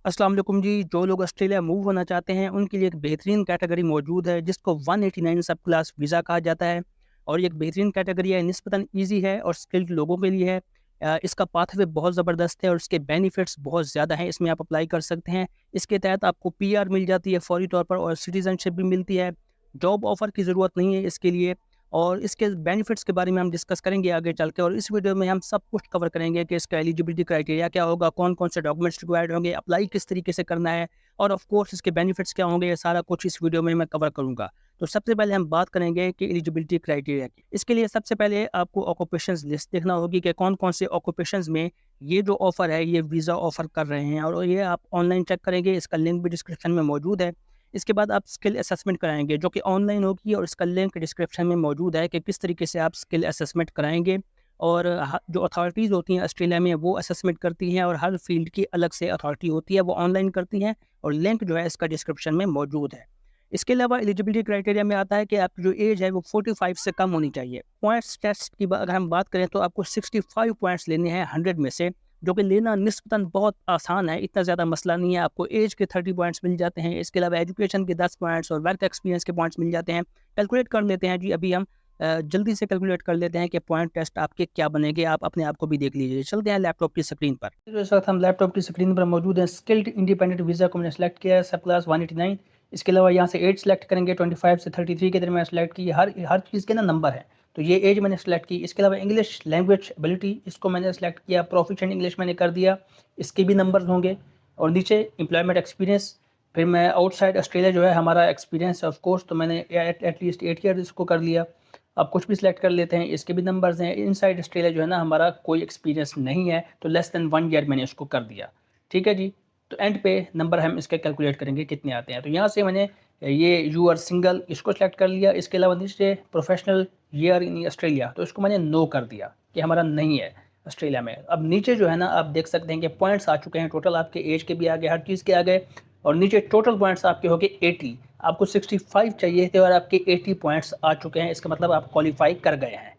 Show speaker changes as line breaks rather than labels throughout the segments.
अस्सलाम वालेकुम जी। जो लोग ऑस्ट्रेलिया मूव होना चाहते हैं उनके लिए एक बेहतरीन कैटेगरी मौजूद है जिसको 189 सब क्लास वीज़ा कहा जाता है। और ये एक बेहतरीन कैटेगरी है, निस्बतन ईजी है और स्किल्ड लोगों के लिए है। इसका पाथवे बहुत ज़बरदस्त है और इसके बेनिफिट्स बहुत ज़्यादा हैं। इसमें आप अप्लाई कर सकते हैं। इसके तहत आपको पीआर मिल जाती है फौरी तौर पर और सिटीज़नशिप भी मिलती है। जॉब ऑफ़र की ज़रूरत नहीं है इसके लिए। और इसके बेनिफिट्स के बारे में हम डिस्कस करेंगे आगे चल के, और इस वीडियो में हम सब कुछ कवर करेंगे कि इसका एलिजिबिलिटी क्राइटेरिया क्या होगा, कौन-कौन से डॉक्यूमेंट्स रिक्वायर्ड होंगे, अप्लाई किस तरीके से करना है और ऑफ कोर्स इसके बेनिफिट्स क्या होंगे, ये सारा कुछ इस वीडियो में मैं कवर करूँगा। तो सबसे पहले हम बात करेंगे कि एलिजिबिलिटी क्राइटेरिया की। इसके लिए सबसे पहले आपको ऑक्यूपेशंस लिस्ट देखना होगी कि कौन-कौन से ऑक्यूपेशंस में ये जो ऑफ़र है, ये वीज़ा ऑफ़र कर रहे हैं, और ये आप ऑनलाइन चेक करेंगे। इसका लिंक भी डिस्क्रिप्शन में मौजूद है। इसके बाद आप स्किल असेसमेंट कराएँगे जो कि ऑनलाइन होगी, और इसका लिंक डिस्क्रिप्शन में मौजूद है कि किस तरीके से आप स्किल असेसमेंट कराएँगे। और जो अथॉरिटीज़ होती हैं ऑस्ट्रेलिया में वो असेसमेंट करती हैं, और हर फील्ड की अलग से अथॉरिटी होती है, वो ऑनलाइन करती हैं, और लिंक जो है इसका डिस्क्रिप्शन में मौजूद है। इसके अलावा एलिजिबिलिटी क्राइटेरिया में आता है कि आपकी जो एज है वो 45 से कम होनी चाहिए। पॉइंट्स टेस्ट की अगर हम बात करें तो आपको 65 पॉइंट्स लेने हैं 100 में से, जो कि लेना निस्बतन बहुत आसान है, इतना ज़्यादा मसला नहीं है। आपको एज के 30 पॉइंट्स मिल जाते हैं। इसके अलावा एजुकेशन के 10 पॉइंट्स और वर्क एक्सपीरियंस के पॉइंट्स मिल जाते हैं। कैलकुलेट कर लेते हैं जी, अभी हम जल्दी से कैलकुलेट कर लेते हैं कि पॉइंट टेस्ट आपके क्या बनेंगे। आप अपने आप को भी देख लीजिए। चलते हैं लैपटॉप की स्क्रीन पर। तो इस वक्त हम लैपटॉप की स्क्रीन पर मौजूद हैं। स्किल्ड इंडिपेंडेंट वीज़ा को मैंने सेलेक्ट किया है, सब क्लास 189। इसके अलावा यहाँ से एज सेलेक्ट करेंगे, 25 से 33 के दरमियान सेलेक्ट की। हर चीज़ के ना नंबर है, तो ये एज मैंने सेलेक्ट की। इसके अलावा इंग्लिश लैंग्वेज एबिलिटी, इसको मैंने सेलेक्ट किया, प्रोफिशिएंट इंग्लिश मैंने कर दिया, इसके भी नंबर्स होंगे। और नीचे एम्प्लॉयमेंट एक्सपीरियंस, फिर मैं आउटसाइड ऑस्ट्रेलिया जो है हमारा एक्सपीरियंस ऑफ कोर्स, तो मैंने एटलीस्ट 8 ईयर इसको कर लिया। आप कुछ भी सिलेक्ट कर लेते हैं, इसके भी नंबर्स हैं। इनसाइड ऑस्ट्रेलिया जो है ना हमारा कोई एक्सपीरियंस नहीं है, तो लेस देन 1 ईयर मैंने इसको कर दिया। ठीक है जी। तो एंड पे नंबर हम इसके कैलकुलेट करेंगे कितने आते हैं। तो यहाँ से मैंने ये यू आर सिंगल इसको सेलेक्ट कर लिया। इसके अलावा नीचे प्रोफेशनल ईयर इन ऑस्ट्रेलिया, तो इसको मैंने नो कर दिया कि हमारा नहीं है ऑस्ट्रेलिया में। अब नीचे जो है ना आप देख सकते हैं कि पॉइंट्स आ चुके हैं टोटल, आपके एज के भी आ गए, हर चीज़ के आ गए। और नीचे टोटल पॉइंट्स आपके हो गए 80। आपको 65 चाहिए थे और आपके 80 पॉइंट्स आ चुके हैं, इसका मतलब आप क्वालिफाई कर गए हैं।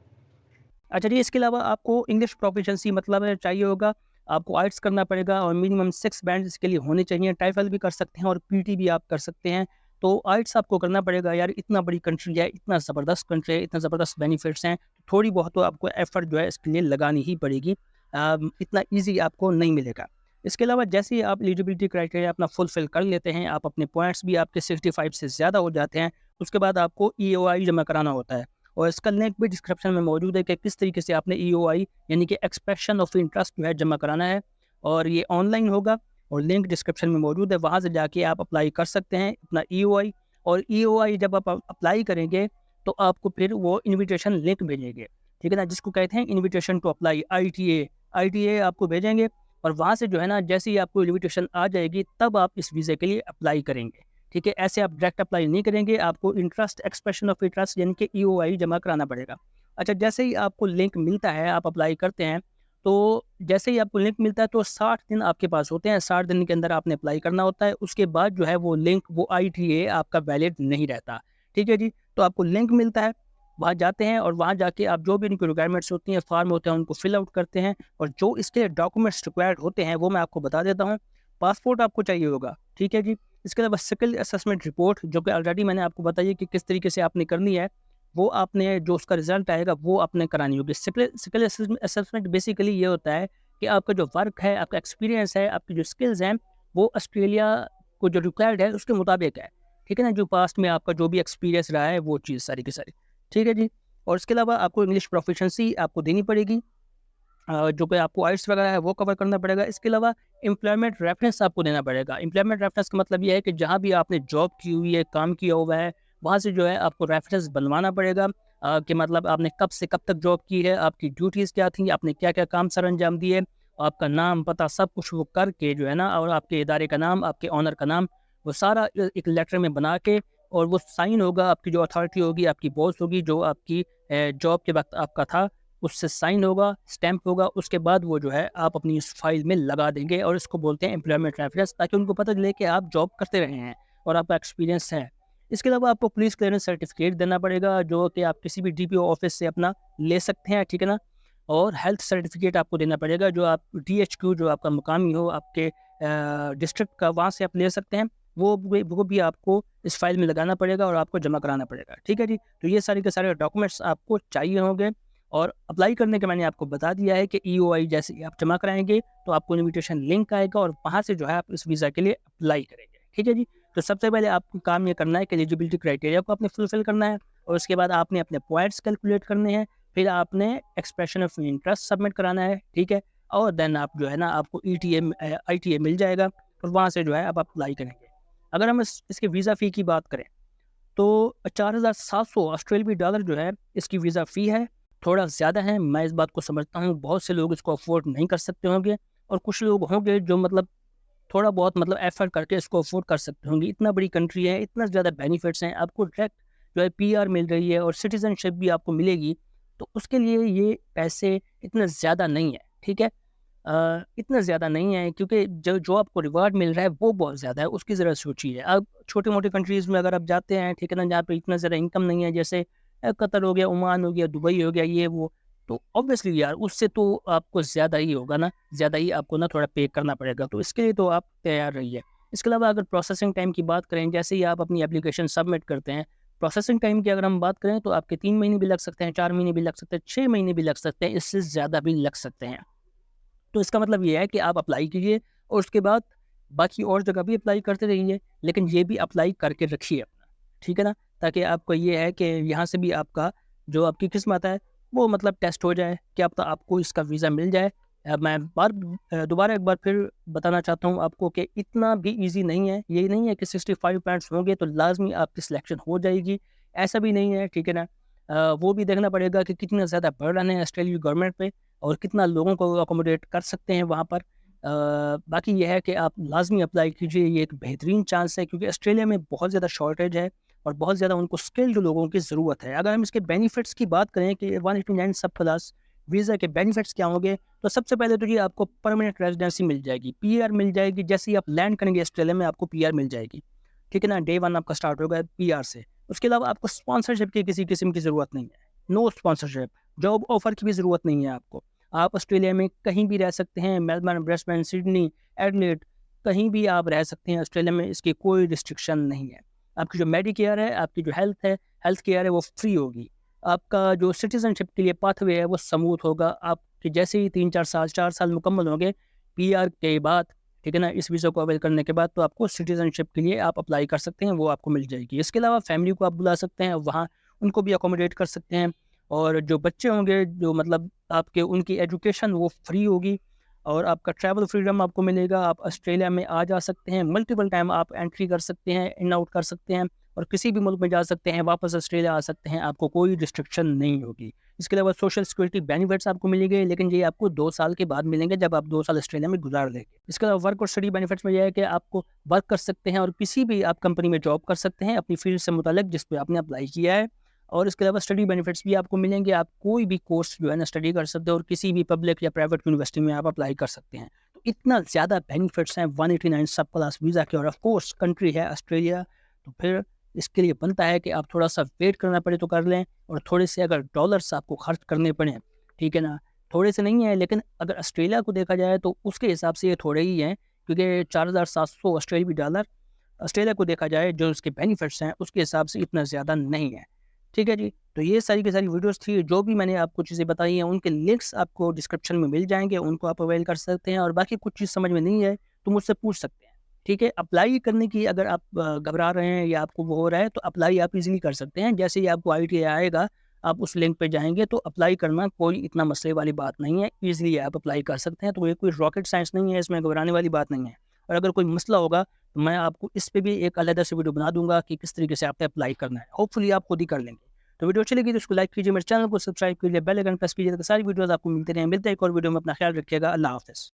अच्छा जी, इसके अलावा आपको इंग्लिश प्रोफिशिएंसी मतलब चाहिए होगा। आपको आइट्स करना पड़ेगा और मिनिमम 6 बैंड इसके लिए होने चाहिए। टाइफल भी कर सकते हैं और पीटी भी आप कर सकते हैं। तो आइट्स आपको करना पड़ेगा यार, इतना बड़ी कंट्री है, इतना ज़बरदस्त कंट्री है, इतना ज़बरदस्त बेनिफिट्स हैं, थोड़ी बहुत तो आपको एफर्ट जो है इसके लिए लगानी ही पड़ेगी। इतना ईज़ी आपको नहीं मिलेगा। इसके अलावा जैसे ही आप एलिजिबिलिटी क्राइटेरिया अपना फुलफ़िल कर लेते हैं, आप अपने पॉइंट्स भी आपके 65 से ज़्यादा हो जाते हैं, उसके बाद आपको ईओआई जमा कराना होता है। और इसका लिंक भी डिस्क्रिप्शन में मौजूद है कि किस तरीके से आपने ईओआई यानी कि एक्सप्रेशन ऑफ इंटरेस्ट जो है जमा कराना है। और ये ऑनलाइन होगा और लिंक डिस्क्रिप्शन में मौजूद है, वहाँ से जाके आप अप्लाई कर सकते हैं अपना ईओआई। और ईओआई जब आप अप्लाई करेंगे तो आपको फिर वो इन्विटेशन लिंक भेजेंगे, ठीक है ना, जिसको कहते हैं इन्विटेशन टू अप्लाई, आईटीए आपको भेजेंगे। और वहाँ से जो है ना जैसे ही आपको इन्विटेशन आ जाएगी तब आप इस वीज़े के लिए अप्लाई करेंगे। ठीक है, ऐसे आप डायरेक्ट अप्लाई नहीं करेंगे, आपको इंटरेस्ट एक्सप्रेशन ऑफ इंटरेस्ट यानी कि ईओआई जमा कराना पड़ेगा। अच्छा, जैसे ही आपको लिंक मिलता है, आप अप्लाई करते हैं, तो जैसे ही आपको लिंक मिलता है तो 60 दिन आपके पास होते हैं। 60 दिन के अंदर आपने अप्लाई करना होता है। उसके बाद जो है वो लिंक, वो आईटीए आपका वैलिड नहीं रहता। ठीक है जी। तो आपको लिंक मिलता है, वहाँ जाते हैं और वहाँ जाके आप जो भी उनकी रिक्वायरमेंट्स होती हैं, फॉर्म होते हैं, उनको फिल आउट करते हैं। और जो इसके डॉक्यूमेंट्स रिक्वायर्ड होते हैं वो मैं आपको बता देता हूँ। पासपोर्ट आपको चाहिए होगा, ठीक है जी। इसके अलावा स्किल असेसमेंट रिपोर्ट, जो कि ऑलरेडी मैंने आपको बताई है कि किस तरीके से आपने करनी है, वो आपने जो उसका रिजल्ट आएगा वो आपने करानी होगी। स्किल असेसमेंट बेसिकली ये होता है कि आपका जो वर्क है, आपका एक्सपीरियंस है, आपकी जो स्किल्स हैं, वो ऑस्ट्रेलिया को जो रिक्वायर्ड है उसके मुताबिक है। ठीक है ना, जो पास्ट में आपका जो भी एक्सपीरियंस रहा है वो चीज़ सारी की सारी। ठीक है जी। और इसके अलावा आपको इंग्लिश प्रोफिशिएंसी आपको देनी पड़ेगी, जो कि आपको आइल्स वगैरह है वो कवर करना पड़ेगा। इसके अलावा एम्प्लॉयमेंट रेफरेंस आपको देना पड़ेगा। एम्प्लॉयमेंट रेफरेंस का मतलब ये है कि जहाँ भी आपने जॉब की हुई है, काम किया हुआ है, वहाँ से जो है आपको रेफरेंस बनवाना पड़ेगा, कि मतलब आपने कब से कब तक जॉब की है, आपकी ड्यूटीज़ क्या थी, आपने क्या-क्या काम सर अंजाम दिए, आपका नाम, पता सब कुछ वो करके जो है ना, और आपके इदारे का नाम, आपके ओनर का नाम, वो सारा एक लेटर में बना के, और वो साइन होगा, आपकी जो अथॉरिटी होगी, आपकी बॉस होगी, जो आपकी जॉब के वक़्त आपका था, उससे साइन होगा, स्टैम्प होगा। उसके बाद वो जो है आप अपनी इस फाइल में लगा देंगे, और इसको बोलते हैं एम्प्लॉयमेंट रेफरेंस, ताकि उनको पता चले कि आप जॉब करते रहे हैं और आपका एक्सपीरियंस है। इसके अलावा आपको पुलिस क्लियरेंस सर्टिफिकेट देना पड़ेगा, जो कि आप किसी भी डीपीओ ऑफिस से अपना ले सकते हैं, ठीक है ना। और हेल्थ सर्टिफिकेट आपको देना पड़ेगा, जो आप डीएचक्यू जो आपका मुकामी हो, आपके डिस्ट्रिक्ट का, वहाँ से आप ले सकते हैं। वो भी आपको इस फाइल में लगाना पड़ेगा और आपको जमा कराना पड़ेगा। ठीक है जी, तो ये सारे के सारे डॉक्यूमेंट्स आपको चाहिए होंगे। और अप्लाई करने के मैंने आपको बता दिया है कि EOI जैसे ही आप जमा कराएंगे तो आपको इन्विटेशन लिंक आएगा और वहाँ से जो है आप इस वीज़ा के लिए अप्लाई करेंगे। ठीक है जी, तो सबसे पहले आपको काम ये करना है कि एलिजिबिलिटी क्राइटेरिया को आपने फुलफिल करना है और उसके बाद आपने अपने पॉइंट्स कैलकुलेट करने हैं। फिर आपने एक्सप्रेशन ऑफ इंटरेस्ट सबमिट कराना है। ठीक है, और देन आप जो है ना, आपको ITA मिल जाएगा और वहाँ से जो है आप अप्लाई करेंगे। अगर हम इसके वीज़ा फ़ी की बात करें तो 4,700 ऑस्ट्रेलियाई डॉलर जो है इसकी वीज़ा फ़ी है। थोड़ा ज़्यादा है, मैं इस बात को समझता हूँ। बहुत से लोग इसको अफ़ोर्ड नहीं कर सकते होंगे और कुछ लोग होंगे जो मतलब थोड़ा बहुत मतलब एफ़र्ट करके इसको अफ़ोर्ड कर सकते होंगे। इतना बड़ी कंट्री है, इतना ज़्यादा बेनिफिट्स हैं, आपको डायरेक्ट जो है PR मिल रही है और सिटीज़नशिप भी आपको मिलेगी, तो उसके लिए ये पैसे इतना ज़्यादा नहीं है। ठीक है? इतना ज़्यादा नहीं है क्योंकि जो जो आपको रिवार्ड मिल रहा है वो बहुत ज़्यादा है, उसकी ज़रा सोचिए। अब छोटी-मोटी कंट्रीज़ में अगर आप जाते हैं, ठीक है ना, जहाँ पे इतना ज़्यादा इनकम नहीं है, जैसे कतर हो गया, ओमान हो गया, दुबई हो गया, ये वो, तो ऑब्वियसली यार उससे तो आपको ज़्यादा ही होगा ना, ज़्यादा ही आपको ना थोड़ा पे करना पड़ेगा, तो इसके लिए तो आप तैयार रहिए। इसके अलावा अगर प्रोसेसिंग टाइम की बात करें, जैसे ही आप अपनी एप्लीकेशन सबमिट करते हैं, प्रोसेसिंग टाइम की अगर हम बात करें तो आपके 3 महीने भी लग सकते हैं, 4 महीने भी लग सकते हैं, 6 महीने भी लग सकते हैं, इससे ज़्यादा भी लग सकते हैं। तो इसका मतलब ये है कि आप अप्लाई कीजिए और उसके बाद बाकी और जगह भी अप्लाई करते रहिए, लेकिन ये भी अप्लाई करके रखिए अपना, ठीक है ना? ताकि आपको ये है कि यहाँ से भी आपका जो आपकी किस्मत है, वो मतलब टेस्ट हो जाए, क्या पता आपको इसका वीज़ा मिल जाए। मैं दोबारा एक बार फिर बताना चाहता हूँ आपको कि इतना भी ईज़ी नहीं है। ये नहीं है कि 65 पॉइंट्स होंगे तो लाज़मी आपकी सिलेक्शन हो जाएगी, ऐसा भी नहीं है, ठीक है ना? वो भी देखना पड़ेगा कि कितना ज़्यादा बर्डन है ऑस्ट्रेलियाई गवर्नमेंट पे और कितना लोगों को अकोमोडेट कर सकते हैं वहाँ पर। बाकी ये है कि आप लाज़मी अप्लाई कीजिए, ये एक बेहतरीन चांस है क्योंकि ऑस्ट्रेलिया में बहुत ज़्यादा शॉर्टेज है और बहुत ज़्यादा उनको स्किल्ड लोगों की ज़रूरत है। अगर हम इसके बेनिफिट्स की बात करें कि 189 सब क्लास वीज़ा के बेनिफिट्स क्या होंगे, तो सबसे पहले तो ये आपको परमानेंट रेजिडेंसी मिल जाएगी, PR मिल जाएगी। जैसे ही आप लैंड करेंगे ऑस्ट्रेलिया में, आपको PR मिल जाएगी, ठीक है ना? डे 1 आपका स्टार्ट होगा PR से। उसके अलावा आपको स्पॉन्सरशिप की किसी किस्म की ज़रूरत नहीं है, नो स्पॉन्सरशिप। जॉब ऑफ़र की भी ज़रूरत नहीं है आपको। आप ऑस्ट्रेलिया में कहीं भी रह सकते हैं, मेलबर्न, ब्रिस्बेन, सिडनी, एडिलेड, कहीं भी आप रह सकते हैं ऑस्ट्रेलिया में, इसकी कोई रिस्ट्रिक्शन नहीं है। आपकी जो मेडिकेयर है, आपकी जो हेल्थ केयर है, वो फ्री होगी। आपका जो सिटीज़नशिप के लिए पाथवे है, वो स्मूथ होगा। आपके जैसे ही 3-4 साल 4 साल मुकम्मल होंगे PR के बाद, ठीक है ना, इस वीज़ा को अवेल करने के बाद, तो आपको सिटीज़नशिप के लिए आप अप्लाई कर सकते हैं, वो आपको मिल जाएगी। इसके अलावा फैमिली को आप बुला सकते हैं, वहाँ उनको भी अकोमोडेट कर सकते हैं और जो बच्चे होंगे, जो मतलब आपके, उनकी एजुकेशन वो फ्री होगी और आपका ट्रैवल फ्रीडम आपको मिलेगा। आप ऑस्ट्रेलिया में आ जा सकते हैं, मल्टीपल टाइम आप एंट्री कर सकते हैं, इन आउट कर सकते हैं और किसी भी मुल्क में जा सकते हैं, वापस ऑस्ट्रेलिया आ सकते हैं, आपको कोई रिस्ट्रिक्शन नहीं होगी। इसके अलावा सोशल सिक्योरिटी बेनिफिट्स आपको मिलेंगे, लेकिन ये आपको 2 साल के बाद मिलेंगे, जब आप 2 साल ऑस्ट्रेलिया में गुजार लेंगे। इसके अलावा वर्क और स्टडी बेनिफिट्स में यह है कि आपको वर्क कर सकते हैं और किसी भी आप कंपनी में जॉब कर सकते हैं अपनी फील्ड से मुताल्लिक जिस पे आपने अप्लाई किया है। और इसके अलावा स्टडी बेनिफिट्स भी आपको मिलेंगे, आप कोई भी कोर्स जो है ना स्टडी कर सकते हो और किसी भी पब्लिक या प्राइवेट यूनिवर्सिटी में आप अप्लाई कर सकते हैं। तो इतना ज़्यादा बेनिफिट्स हैं 189 सब क्लास वीज़ा के और ऑफ कोर्स कंट्री है ऑस्ट्रेलिया, तो फिर इसके लिए बनता है कि आप थोड़ा-सा वेट करना पड़े तो कर लें और थोड़े से अगर डॉलर्स आपको खर्च करने पड़ें, ठीक है ना, थोड़े से नहीं है, लेकिन अगर ऑस्ट्रेलिया को देखा जाए तो उसके हिसाब से ये थोड़े ही हैं क्योंकि 4,700 ऑस्ट्रेलियाई डॉलर ऑस्ट्रेलिया को देखा जाए, जो उसके बेनिफिट्स हैं उसके हिसाब से इतना ज़्यादा नहीं है। ठीक है जी, तो ये सारी की सारी वीडियोस थी, जो भी मैंने आपको चीज़ें बताई हैं उनके लिंक्स आपको डिस्क्रिप्शन में मिल जाएँगे, उनको आप अवेल कर सकते हैं और बाकी कुछ चीज़ समझ में नहीं है तो मुझसे पूछ सकते हैं। ठीक है, अप्लाई करने की अगर आप घबरा रहे हैं या आपको वो हो रहा है तो अप्लाई आप ईज़िली कर सकते हैं। जैसे ही आपको ITA आएगा, आप उस लिंक पे जाएँगे तो अप्लाई करना कोई इतना मसले वाली बात नहीं है, ईज़िली आप अप्लाई कर सकते हैं। तो ये कोई रॉकेट साइंस नहीं है, इसमें घबराने वाली बात नहीं है। और अगर कोई मसला होगा तो मैं आपको इस पे भी एक अलग से वीडियो बना दूँगा कि किस तरीके से आपने अप्लाई करना है। होपफुली आप खुद ही कर लेंगे। तो वीडियो अच्छी लगी तो उसको लाइक कीजिए, मेरे चैनल को सब्सक्राइब कीजिए, बेल आइकन प्रेस कीजिए ताकि सारी वीडियोस आपको मिलती रहें। मिलते हैं एक और वीडियो में, अपना ख्याल रखिएगा। अल्लाह हाफ़िज़।